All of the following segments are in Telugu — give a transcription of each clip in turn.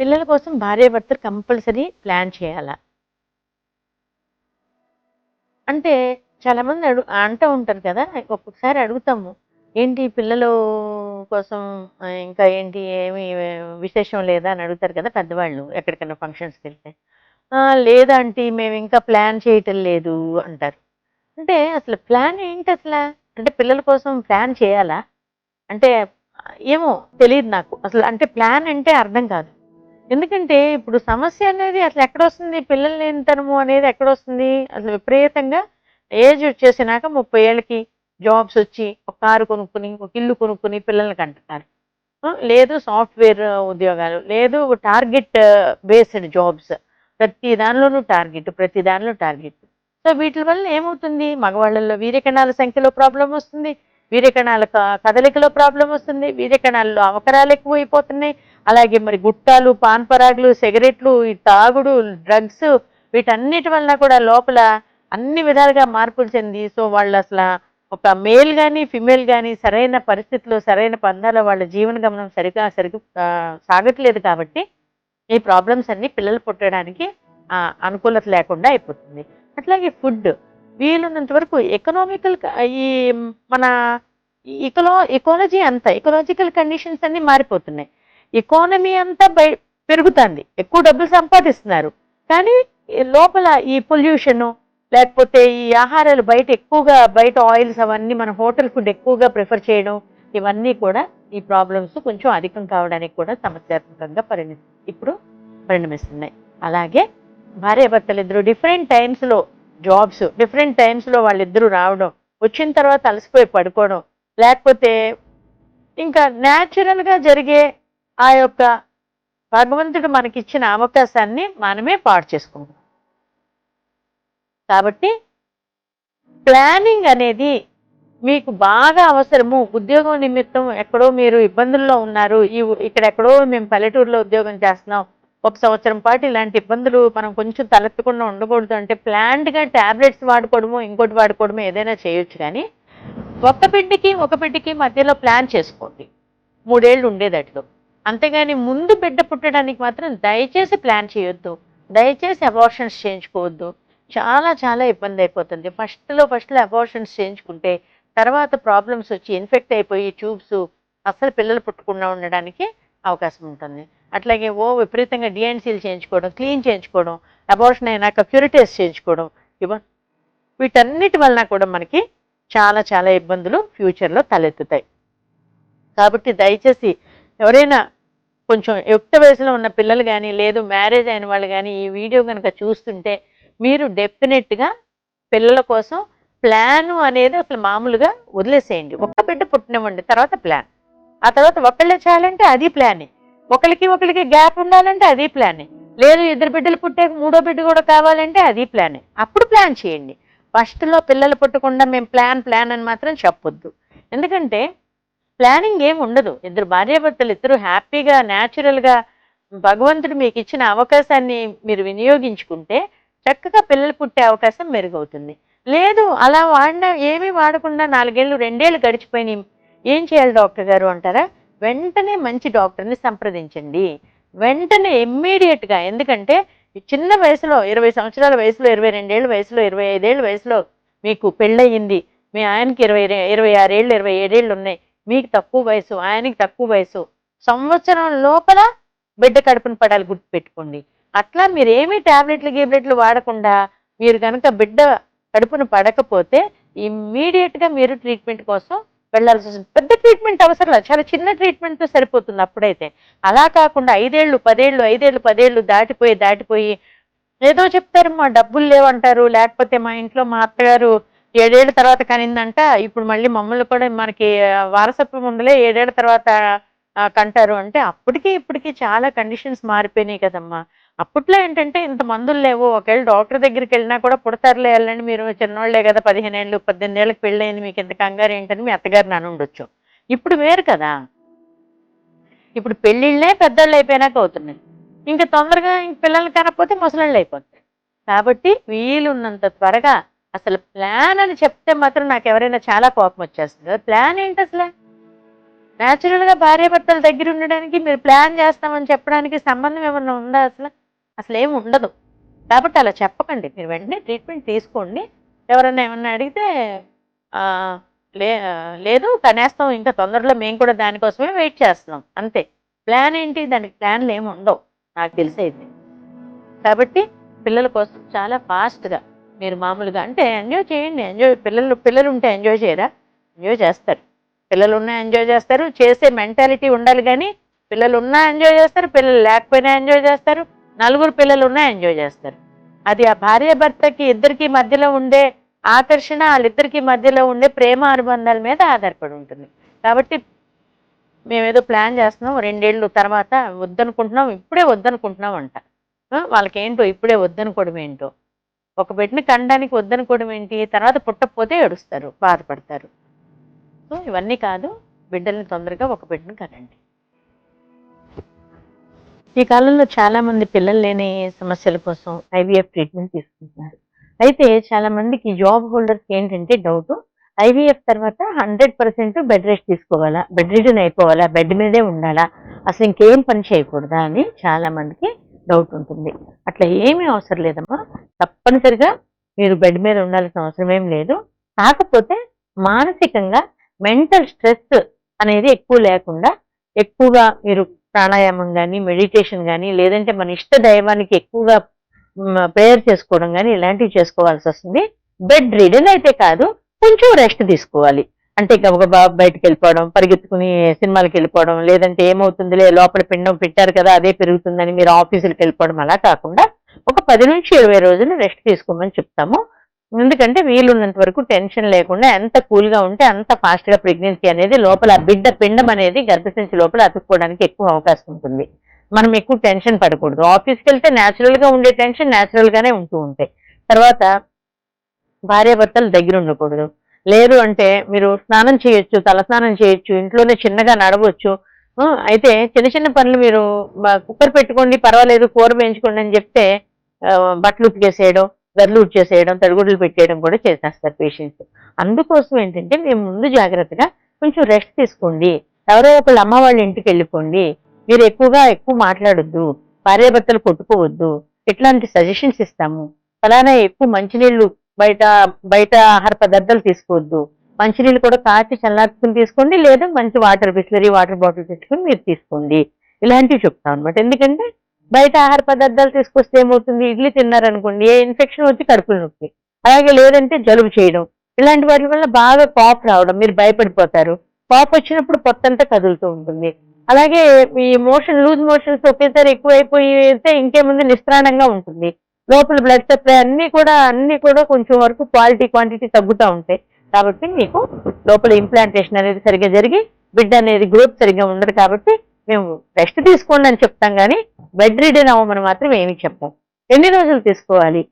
పిల్లల కోసం భార్యాభర్తలు కంపల్సరీ ప్లాన్ చేయాలా? అంటే చాలామంది అంటూ ఉంటారు కదా! ఒక్కొక్కసారి అడుగుతాము. ఏంటి పిల్లలు కోసం ఇంకా ఏంటి ఏమి విశేషం లేదా అని అడుగుతారు కదా పెద్దవాళ్ళు ఎక్కడికైనా ఫంక్షన్స్‌కెళ్తే. లేదా ఆంటీ మేమింకా ప్లాన్ చేయటం లేదు అంటారు. అంటే అసలు ప్లాన్ ఏంటసల? అంటే పిల్లల కోసం ప్లాన్ చేయాలా? అంటే ఏమో తెలీదు నాకు. అసలు అంటే ప్లాన్ అంటే అర్థం కాదు. ఎందుకంటే ఇప్పుడు సమస్య అనేది అసలు ఎక్కడొస్తుంది? పిల్లలు లేనితనము అనేది ఎక్కడొస్తుంది? అసలు విపరీతంగా ఏజ్ వచ్చేసినాక 30 ఏళ్ళకి జాబ్స్ వచ్చి, ఒక కారు కొనుక్కొని, ఒక ఇల్లు కొనుక్కొని పిల్లల్ని కంటున్నారు. లేదు సాఫ్ట్‌వేర్ ఉద్యోగాలు, లేదు టార్గెట్ బేస్డ్ జాబ్స్. ప్రతి దానిలోనూ టార్గెట్, ప్రతి దానిలో టార్గెట్. సో, వీటిల వల్ల ఏమవుతుంది? మగవాళ్ళలో వీర్యకణాల సంఖ్యలో ప్రాబ్లమ్ వస్తుంది. వీర్యకణాల కదలికలో ప్రాబ్లమ్ వస్తుంది. వీర్యకణాల్లో అవకరాలు ఎక్కువైపోతున్నాయి. అలాగే మరి గుట్కాలు, పాన్ పరాగులు, సిగరెట్లు, ఈ తాగుడు, డ్రగ్స్ వీటన్నిటి వలన కూడా లోపల అన్ని విధాలుగా మార్పులు చెంది సో వాళ్ళసల ఒక మేల్ గాని, ఫిమేల్ గాని సరైన పరిస్థితిలో, సరైన పందాలో వాళ్ళ జీవన గమనం సాగట్లేదు కాబట్టి, ఈ ప్రాబ్లమ్స్ అన్నీ పిల్లలు పుట్టడానికి అనుకూలత లేకుండా అయిపోతుంది. అట్లాగే ఫుడ్. వీలున్నంత వరకు ఎకనామికల్ ఈ మన ఎకాలజీ అంతా ఎకలాజికల్ కండిషన్స్ అన్నీ మారిపోతున్నాయి. ఎకానమీ అంతా పెరుగుతాంది. ఎక్కువ డబ్బులు సంపాదిస్తున్నారు. కానీ ఈ లోపల ఈ పొల్యూషను, లేకపోతే ఈ ఆహారాలు బయట ఆయిల్స్ అవన్నీ మన హోటల్ ఫుడ్ ఎక్కువగా ప్రిఫర్ చేయడం, ఇవన్నీ కూడా ఈ ప్రాబ్లమ్స్ కొంచెం అధికం కావడానికి కూడా సమస్యాత్మకంగా ఇప్పుడు పరిణమిస్తున్నాయి. అలాగే భార్యాభర్తలిద్దరూ డిఫరెంట్ టైమ్స్‌లో డిఫరెంట్ టైమ్స్‌లో వాళ్ళిద్దరూ రావడం, వచ్చిన తర్వాత అలసిపోయి పడుకోవడం, లేకపోతే ఇంకా న్యాచురల్‌గా జరిగే ఆ యొక్క భగవంతుడు మనకిచ్చిన అవకాశాన్ని మనమే పాడు చేసుకుంటాం. కాబట్టి ప్లానింగ్ అనేది మీకు బాగా అవసరము. ఉద్యోగం నిమిత్తం ఎక్కడో మీరు ఇబ్బందుల్లో ఉన్నారు. ఇక్కడెక్కడో మేము పల్లెటూరులో ఉద్యోగం చేస్తున్నాం. ఒక సంవత్సరం పాటు ఇలాంటి ఇబ్బందులు మనం కొంచెం తలెత్తకుండా ఉండకూడదు అంటే ప్లాన్డ్‌గా టాబ్లెట్స్ వాడుకోవడమో, ఇంకోటి వాడుకోవడమో ఏదైనా చేయొచ్చు కానీ, ఒక బిడ్డకి మధ్యలో ప్లాన్ చేసుకోండి. 3 ఏళ్ళు ఉండేదట్లు. అంతేగాని ముందు బిడ్డ పుట్టడానికి మాత్రం దయచేసి ప్లాన్ చేయొద్దు. దయచేసి అబార్షన్స్ చేయించుకోవద్దు. చాలా చాలా ఇబ్బందయిపోతుంది. ఫస్ట్‌లో అబార్షన్స్ చేయించుకుంటే, తర్వాత ప్రాబ్లమ్స్ వచ్చి ఇన్ఫెక్ట్ అయిపోయి ట్యూబ్స్ అస్సలు పిల్లలు పుట్టకుండా ఉండడానికి అవకాశం ఉంటుంది. అట్లాగే విపరీతంగా డీఎన్సీలు చేయించుకోవడం, క్లీన్ చేయించుకోవడం, అబార్షన్ అయినాక క్యూరిటేస్ చేయించుకోవడం, వీటన్నిటి వలన కూడా మనకి చాలా చాలా ఇబ్బందులు ఫ్యూచర్‌లో తలెత్తుతాయి. కాబట్టి దయచేసి ఎవరైనా కొంచెం యుక్త వయసులో ఉన్న పిల్లలు గానీ, లేదు మ్యారేజ్ అయిన వాళ్ళు గానీ, ఈ వీడియో గనక చూస్తుంటే మీరు డెఫినెట్‌గా పిల్లల కోసం ప్లాను అనేది అసలు మామూలుగా వదిలేసేయండి. ఒక్క బిడ్డ పుట్టనివ్వండి. తర్వాత ప్లాన్. ఆ తర్వాత ఒకళ్ళే చాలంటే అది ప్లానే. ఒకళ్ళకి గ్యాప్ ఉండాలంటే అది ప్లానే. లేదు ఇద్దరు బిడ్డలు పుట్టాక మూడో బిడ్డ కూడా కావాలంటే అది ప్లానే. అప్పుడు ప్లాన్ చేయండి. ఫస్ట్‌లో పిల్లలు పుట్టకుండా మేము ప్లాన్ అని మాత్రం చెప్పొద్దు. ఎందుకంటే ప్లానింగ్ ఏమి ఉండదు. ఇద్దరు భార్యాభర్తలు ఇద్దరు హ్యాపీగా, న్యాచురల్‌గా భగవంతుడు మీకిచ్చిన అవకాశాన్ని మీరు వినియోగించుకుంటే చక్కగా పిల్లలు పుట్టే అవకాశం మెరుగవుతుంది. లేదు అలా ఏమీ వాడకుండా 4 ఏళ్ళు, 2 ఏళ్ళు గడిచిపోయినాయి. ఏం చేయాలి డాక్టర్ గారు అంటారా? వెంటనే మంచి డాక్టర్‌ని సంప్రదించండి. వెంటనే ఇమ్మీడియేట్‌గా ఎందుకంటే ఈ చిన్న వయసులో 20 సంవత్సరాల వయసులో, 22 ఏళ్ల వయసులో, 25 ఏళ్ల వయసులో మీకు పెళ్ళయింది. మీ ఆయనకి 26 ఏళ్ళు, 27 ఏళ్ళు ఉన్నాయి. మీకు తక్కువ వయసు, ఆయనకి తక్కువ వయసు. సంవత్సరం లోపల బిడ్డ కడుపున పడాలి గుర్తుపెట్టుకోండి. అట్లా మీరేమీ టాబ్లెట్లు వాడకుండా మీరు గనక బిడ్డ కడుపున పడకపోతే ఇమ్మీడియేట్‌గా మీరు ట్రీట్మెంట్ కోసం వెళ్ళాల్సి వస్తుంది. పెద్ద ట్రీట్మెంట్ అవసరం లేదు. చాలా చిన్న ట్రీట్మెంట్‌తో సరిపోతుంది అప్పుడైతే. అలా కాకుండా 5 ఏళ్ళు, 10 ఏళ్ళు దాటిపోయి ఏదో చెప్తారమ్మా డబ్బులు లేవంటారు. లేకపోతే మా ఇంట్లో మా అత్తగారు 7 ఏళ్ల తర్వాత కనిందంట. ఇప్పుడు మళ్ళీ మమ్మల్ని కూడా మనకి వారసత్వం ఉందిలే 7 ఏళ్ల తర్వాత కంటారు అంటే అప్పటికి ఇప్పటికి చాలా కండిషన్స్ మారిపోయినాయి కదమ్మా! అప్పట్లో ఏంటంటే ఇంత మందులు లేవు. ఒకవేళ డాక్టర్ దగ్గరికెళ్ళినా కూడా పుడతారులే ఎళ్ళండి మీరు చిన్నోళ్ళే కదా! 15 ఏళ్ళు, 18 ఏళ్ళకి పెళ్ళయింది మీకింత కంగారేంటని మీ అత్తగారిని అనుండొచ్చు. ఇప్పుడు వేరు కదా! ఇప్పుడు పెళ్ళిళ్ళే పెద్దోళ్ళయిపోయినాక అవుతున్నాయి. ఇంక తొందరగా పిల్లల్ని కనకపోతే ముసలోళ్ళయిపోతారు. కాబట్టి వీలున్నంత త్వరగా అసలు ప్లాన్ అని చెప్తే మాత్రం నాకెవరైనా చాలా కోపమొచ్చేస్తది. ప్లాన్ ఏంటసల? న్యాచురల్ గా భార్యాభర్తల దగ్గర ఉండడానికి మీరు ప్లాన్ చేస్తామని చెప్పడానికి సంబంధం ఏమన్నా ఉందా అసలు? అసలు ఏమి ఉండదు. కాబట్టి అలా చెప్పకండి. మీరు వెంటనే ట్రీట్మెంట్ తీసుకోండి. ఎవరన్నా ఏమన్నా అడిగితే ఆహ్, లేదు కనేస్తాం ఇంకా తొందరలో మేము కూడా దానికోసమే వెయిట్ చేస్తున్నాం అంతే. ప్లాన్ ఏంటి? దానికి ప్లాన్‌లేమి ఉండవు నాకు తెలిసైతే. కాబట్టి పిల్లల కోసం చాలా ఫాస్ట్‌గా మీరు మామూలుగా అంటే ఎంజాయ్ చేయండి. పిల్లలుంటే ఎంజాయ్ చేయరా? ఎంజాయ్ చేస్తారు. పిల్లలున్నా ఎంజాయ్ చేస్తారు. చేసే మెంటాలిటీ ఉండాలి గానీ, పిల్లలున్నా ఎంజాయ్ చేస్తారు. పిల్లలు లేకపోయినా ఎంజాయ్ చేస్తారు. నలుగురు పిల్లలున్నా ఎంజాయ్ చేస్తారు. అది ఆ భార్యాభర్తకి ఇద్దరికీ మధ్యలో ఉండే ఆకర్షణ, ఆళ్ళిద్దరికీ మధ్యలో ఉండే ప్రేమ అనుబంధాల మీద ఆధారపడి ఉంటుంది. కాబట్టి మేమేదో ప్లాన్ చేస్తున్నాం. 2 ఏళ్ళు తర్వాత వద్దనుకుంటున్నాం. ఇప్పుడే వద్దనుకుంటున్నాం అంట. వాళ్ళకేంటో ఇప్పుడే వద్దనుకోవడం ఏంటో. ఒక బిడ్డని కనడానికి వద్దనుకోవడం ఏంటి? తర్వాత పుట్టకపోతే ఏడుస్తారు. బాధపడతారు. సో, ఇవన్నీ కాదు. బిడ్డల్ని తొందరగా ఒక బిడ్డని కనండి. ఈ కాలంలో చాలా మంది పిల్లలు లేని సమస్యల కోసం ఐవీఎఫ్ ట్రీట్మెంట్ తీసుకుంటున్నారు. అయితే చాలా మందికి జాబ్ హోల్డర్స్ ఏంటంటే డౌటు ఐవీఎఫ్ తర్వాత 100% బెడ్ రెస్ట్ తీసుకోవాలా? బెడ్ రిడన్ అయిపోవాలా? బెడ్ మీదే ఉండాలా? అసలు ఇంకేం పని చేయకూడదా? అని చాలా మందికి డౌట్ ఉంటుంది. అట్లా ఏమీ అవసరం లేదమ్మా. తప్పనిసరిగా మీరు బెడ్ మీద ఉండాల్సిన అవసరం ఏం లేదు. కాకపోతే మానసికంగా మెంటల్ స్ట్రెస్ అనేది ఎక్కువ లేకుండా ఎక్కువగా మీరు ప్రాణాయామం గాని, మెడిటేషన్ గాని, లేదంటే మన ఇష్ట దైవానికి ఎక్కువగా ప్రేయర్ చేసుకోవడం గాని, ఇలాంటివి చేసుకోవాల్సొస్తుంది. బెడ్ రిడెన్ అయితే కాదు. కొంచెం రెస్ట్ తీసుకోవాలి. అంటే గబగబా బయటికెళ్ళిపోవడం, పరిగెత్తుకుని సినిమాలకెళ్ళిపోవడం, లేదంటే ఏమవుతుందిలే లోపల పిండం పెట్టారు కదా! అదే పెరుగుతుందని మీరు ఆఫీసులకెళ్ళిపోవడం అలా కాకుండా, ఒక 10-20 రోజులు రెస్ట్ తీసుకోమని చెప్తాము. ఎందుకంటే వీలున్నంత వరకు టెన్షన్ లేకుండా ఎంత కూల్‌గా ఉంటే అంత ఫాస్ట్‌గా ప్రెగ్నెన్సీ అనేది లోపల బిడ్డ పిండం అనేది గర్భసంచి లోపల అతుక్కోవడానికి ఎక్కువ అవకాశం ఉంటుంది. మనం ఎక్కువ టెన్షన్ పడకూడదు. ఆఫీస్‌కెళ్తే నేచురల్‌గా ఉండే టెన్షన్ నేచురల్‌గానే ఉంటూ ఉంటాయి. తర్వాత భార్యాభర్తలు దగ్గరుండకూడదు. లేదు అంటే మీరు స్నానం చేయొచ్చు, తలస్నానం చేయొచ్చు, ఇంట్లోనే చిన్నగా నడవచ్చు. అయితే చిన్న చిన్న పనులు మీరు కుక్కర్ పెట్టుకోండి పర్వాలేదు కూర వేయించుకోండి అని చెప్తే బట్టలు ఉతికేసేయడం, గదులు ఊడ్చేసేయడం, తడిగుడ్డలు పెట్టేయడం కూడా చేసేస్తారు పేషెంట్స్. అందుకోసం ఏంటంటే మేము ముందు జాగ్రత్తగా కొంచెం రెస్ట్ తీసుకోండి. ఎవరో ఒకళ్ళు అమ్మ వాళ్ళ ఇంటికెళ్ళిపోండి. మీరు ఎక్కువ మాట్లాడొద్దు. భార్యాభర్తలు కొట్టుకోవద్దు. ఇట్లాంటి సజెషన్స్ ఇస్తాము. ఫలానా ఎక్కువ మంచినీళ్ళు బయట బయట ఆహార పదార్థాలు తీసుకోవద్దు. మంచినీళ్ళు కూడా కాచి చల్లార్చుకుని తీసుకోండి. లేదా మంచి బిస్లరీ వాటర్ బాటిల్ తెచ్చుకొని మీరు తీసుకోండి. ఇలాంటివి చెప్తాం అనమాట. ఎందుకంటే బయట ఆహార పదార్థాలు తీసుకొస్తే ఏమవుతుంది? ఇడ్లీ తిన్నారనుకోండి ఏ ఇన్ఫెక్షన్ వచ్చి కడుపులో నొప్పి. అలాగే లేదంటే జలుబు చేయడం. ఇలాంటి వాటి వల్ల బాగా కాఫ్ రావడం. మీరు భయపడిపోతారు. కాఫ్ వచ్చినప్పుడు పొత్తంతా కదులుతూ ఉంటుంది. అలాగే ఈ లూజ్ మోషన్స్ ఒకేసారి ఎక్కువైపోయితే ఇంకేముంది నిస్త్రాణంగా ఉంటుంది. లోపల బ్లడ్ సప్లై అన్నీ కూడా కొంచెం వరకు క్వాలిటీ, క్వాంటిటీ తగ్గుతా ఉంటాయి. కాబట్టి మీకు లోపల ఇంప్లాంటేషన్ అనేది సరిగ్గా జరిగి బిడ్డ అనేది గ్రోత్ సరిగ్గా ఉండదు కాబట్టి మేము రెస్ట్ తీసుకోండి అని చెప్తాం గానీ, బెడ్ రిడెన్ అవ్వమని మాత్రం ఏమి చెప్పం. ఎన్ని రోజులు తీసుకోవాలి?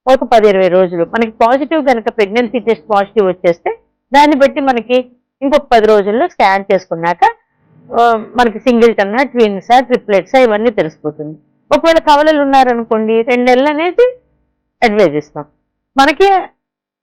ఒక 10-20 రోజులు. మనకి పాజిటివ్ గనక ప్రెగ్నెన్సీ టెస్ట్ పాజిటివ్ వచ్చేస్తే దాన్ని బట్టి మనకి ఇంకొక 10 రోజుల్లో స్కాన్ చేసుకున్నాక మనకి సింగిల్టన్నా, ట్విన్సా, ట్రిప్లెట్సా ఇవన్నీ తెలిసిపోతుంది. ఒకవేళ కవలలు ఉన్నారనుకోండి 2 నెలలు అనేది అడ్వైజ్ ఇస్తాం. మనకి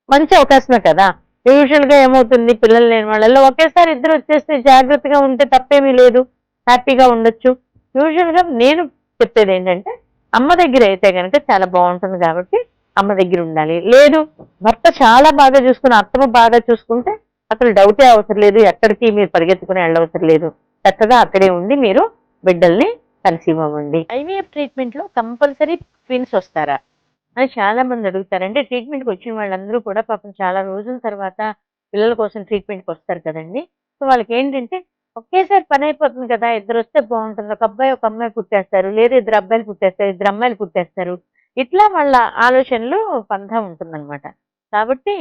మంచి అవకాశమే కదా! యూజువల్‌గా ఏమవుతుంది పిల్లలు లేని వాళ్ళలో ఒకేసారి ఇద్దరు వచ్చేస్తే జాగ్రత్తగా ఉంటే తప్పేమీ లేదు. హ్యాపీగా ఉండొచ్చు. యూజువల్‌గా నేను చెప్పేదేంటంటే అమ్మ దగ్గర అయితే గనక చాలా బావుంటుంది కాబట్టి అమ్మ దగ్గర ఉండాలి. లేదు భర్త చాలా బాగా చూసుకుని అత్తమ్మ బాగా చూసుకుంటే అసలు డౌటే అవసరం లేదు. ఎక్కడికి మీరు పరిగెత్తుకుని వెళ్ళవసరం లేదు. చక్కగా అక్కడే ఉండి మీరు బిడ్డల్ని కన్సీవ్ అవ్వండి. ఐవీఎఫ్ ట్రీట్మెంట్‌లో కంపల్సరీ ట్విన్స్ వస్తారా? అని చాలా మంది అడుగుతారు. అంటే ట్రీట్మెంట్‌కి వచ్చిన వాళ్ళందరూ కూడా పాపం చాలా రోజుల తర్వాత పిల్లల కోసం ట్రీట్మెంట్‌కి వస్తారు కదండీ! సో, వాళ్ళకేంటంటే ఒకేసారి పనైపోతుంది కదా! ఇద్దరొస్తే బావుంటుంది. ఒక అబ్బాయి, ఒక అమ్మాయి పుట్టేస్తారు. లేదా ఇద్దరు అబ్బాయిలు పుట్టేస్తారు. ఇద్దరు అమ్మాయిలు పుట్టేస్తారు. ఇట్లా వాళ్ళ ఆలోచనలు పంథా ఉంటుందనమాట. కాబట్టి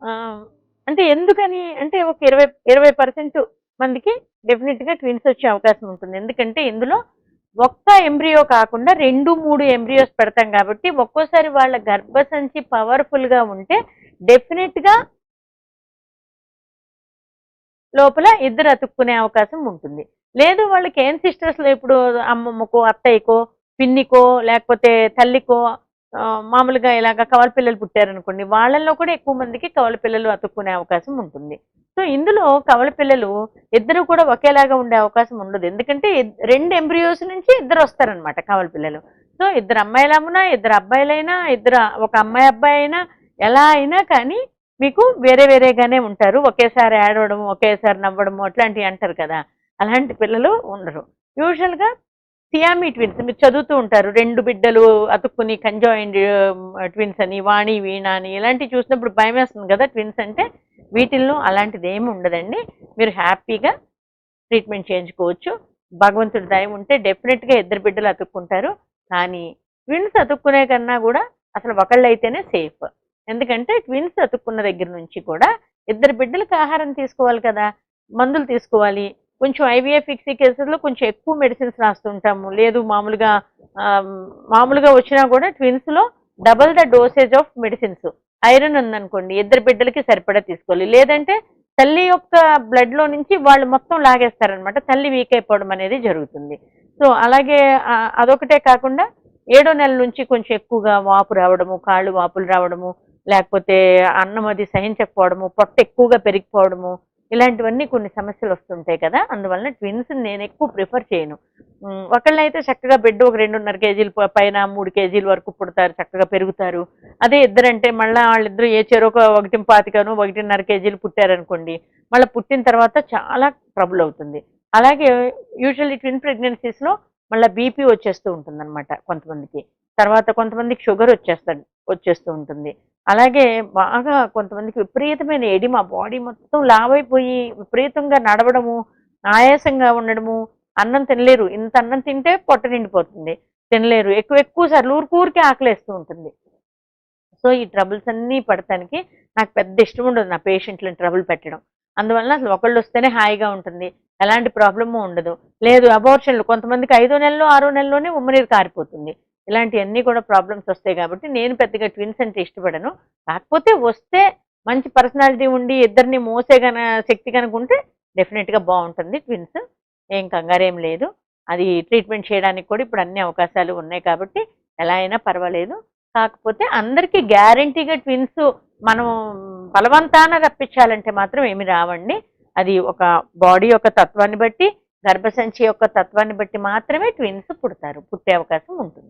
ఆహ్, అంటే ఎందుకని అంటే ఒక 20% మందికి డెఫినిట్‌గా ట్విన్స్ వచ్చే అవకాశం ఉంటుంది. ఎందుకంటే ఇందులో ఒక్క ఎంబ్రియో కాకుండా 2, 3 ఎంబ్రియోస్ పెడతాం కాబట్టి ఒక్కోసారి వాళ్ళ గర్భసంచి పవర్‌ఫుల్‌గా ఉంటే డెఫినిట్‌గా లోపల ఇద్దరు అతుక్కునే అవకాశం ఉంటుంది. లేదు వాళ్ళకి ఏం సిస్టర్స్‌లో ఇప్పుడు అమ్మమ్మకో, అత్తయ్యకో, పిన్నికో లేకపోతే తల్లికో మామూలుగా ఇలాగ కవల పిల్లలు పుట్టారనుకోండి, వాళ్ళల్లో కూడా ఎక్కువ మందికి కవల పిల్లలు అతుక్కునే అవకాశం ఉంటుంది. సో ఇందులో కవల పిల్లలు ఇద్దరు కూడా ఒకేలాగా ఉండే అవకాశం ఉండదు. ఎందుకంటే 2 ఎంబ్రియోస్ నుంచి ఇద్దరు వస్తారనమాట కవల పిల్లలు. సో ఇద్దరు అమ్మాయిలమ్మునా, ఇద్దరు అబ్బాయిలైనా, ఒక అమ్మాయి అబ్బాయి అయినా, ఎలా అయినా కానీ మీకు వేరే వేరేగానే ఉంటారు. ఒకేసారి ఏడవడము, ఒకేసారి నవ్వడము అట్లాంటివి అంటారు కదా! అలాంటి పిల్లలు ఉండరు. యూజువల్‌గా సియామీ ట్విన్స్ మీరు చదువుతూ ఉంటారు. 2 బిడ్డలు అతుక్కుని కంజాయిండ్ ట్విన్స్ అని, వాణి, వీణ అని ఇలాంటివి చూసినప్పుడు భయమేస్తుంది కదా! ట్విన్స్ అంటే. వీటిల్లో అలాంటిదేమి ఉండదండి. మీరు హ్యాపీగా ట్రీట్మెంట్ చేయించుకోవచ్చు. భగవంతుడి దయ ఉంటే డెఫినెట్‌గా ఇద్దరు బిడ్డలు అతుక్కుంటారు. కానీ ట్విన్స్ అతుక్కునే కన్నా కూడా అసలు ఒకళ్ళైతేనే సేఫ్. ఎందుకంటే ట్విన్స్ అతుక్కున్న దగ్గర నుంచి కూడా ఇద్దరు బిడ్డలకి ఆహారం తీసుకోవాలి కదా! మందులు తీసుకోవాలి. కొంచెం ఐవీఎఫ్ ఫిక్సీ కేసుల్లో కొంచెం ఎక్కువ మెడిసిన్స్ రాస్తుంటాము. లేదు మామూలుగా వచ్చినా కూడా ట్విన్స్‌లో double the dosage of medicines. Iron ఉందనుకోండి, ఇద్దరు బిడ్డలకి సరిపడా తీసుకోవాలి. లేదంటే తల్లి యొక్క బ్లడ్‌లో నుంచి వాళ్ళు మొత్తం లాగేస్తారనమాట. తల్లి వీక్ అయిపోవడం అనేది జరుగుతుంది. సో అలాగే అదొకటే కాకుండా 7వ నెల నుంచి కొంచెం ఎక్కువగా వాపు రావడము, కాళ్ళు వాపులు రావడము, లేకపోతే అన్నం అది సహించకపోవడము, పొట్ట ఎక్కువగా పెరిగిపోవడము, ఇలాంటివన్నీ కొన్ని సమస్యలు వస్తుంటాయి కదా! అందువలన ట్విన్స్‌ని నేను ఎక్కువ ప్రిఫర్ చేయను. ఒకళ్ళైతే చక్కగా బిడ్డ ఒక 2.5 కేజీలు పైన 3 కేజీల వరకు పుడతారు, చక్కగా పెరుగుతారు. అదే ఇద్దరంటే మళ్ళా వాళ్ళిద్దరూ ఏ చెరొక 1.25 1.5 కేజీలు పుట్టారనుకోండి, మళ్ళా పుట్టిన తర్వాత చాలా ట్రబుల్ అవుతుంది. అలాగే యూజువల్లీ ట్విన్ ప్రెగ్నెన్సీస్‌లో మళ్ళా బీపీ వచ్చేస్తూ ఉంటుందన్నమాట కొంతమందికి. తర్వాత కొంతమందికి షుగర్ వచ్చేస్తూ ఉంటుంది. అలాగే బాగా కొంతమందికి విపరీతమైన ఎడిమా, బాడీ మొత్తం లావైపోయి విపరీతంగా నడవడము, ఆయాసంగా ఉండడము, అన్నం తినలేరు. ఇంత అన్నం తింటే పొట్ట నిండిపోతుంది. తినలేరు. ఎక్కువ సార్లు ఊరికే ఆకలేస్తూ ఉంటుంది. సో ఈ ట్రబుల్స్ అన్నీ పడటానికి నాకు పెద్ద ఇష్టం ఉండదు నా పేషెంట్‌లని ట్రబుల్ పెట్టడం. అందువలన అసలు ఒకళ్ళొస్తేనే హాయిగా ఉంటుంది. ఎలాంటి ప్రాబ్లము ఉండదు. లేదు అబార్షన్‌లు కొంతమందికి 5వ నెలలో, 6వ నెలలోనే ఉమ్మనీరు కారిపోతుంది. ఇలాంటియన్నీ కూడా ప్రాబ్లమ్స్ వస్తాయి కాబట్టి నేను పెద్దగా ట్విన్స్ అంటే ఇష్టపడను. కాకపోతే వస్తే మంచి పర్సనాలిటీ ఉండి ఇద్దరిని మోసే శక్తి గనుక ఉంటే డెఫినిట్‌గా బావుంటుంది ట్విన్స్. ఏం కంగారేం లేదు. అది ట్రీట్మెంట్ చేయడానికి కూడా ఇప్పుడు అన్ని అవకాశాలు ఉన్నాయి కాబట్టి ఎలా అయినా పర్వాలేదు. కాకపోతే అందరికీ గ్యారంటీగా ట్విన్స్ మనం బలవంతాన రప్పించాలంటే మాత్రం ఏమి రావండి. అది ఒక బాడీ యొక్క తత్వాన్ని బట్టి, గర్భసంచి యొక్క తత్వాన్ని బట్టి మాత్రమే ట్విన్స్ పుడతారు. పుట్టే అవకాశం ఉంటుంది.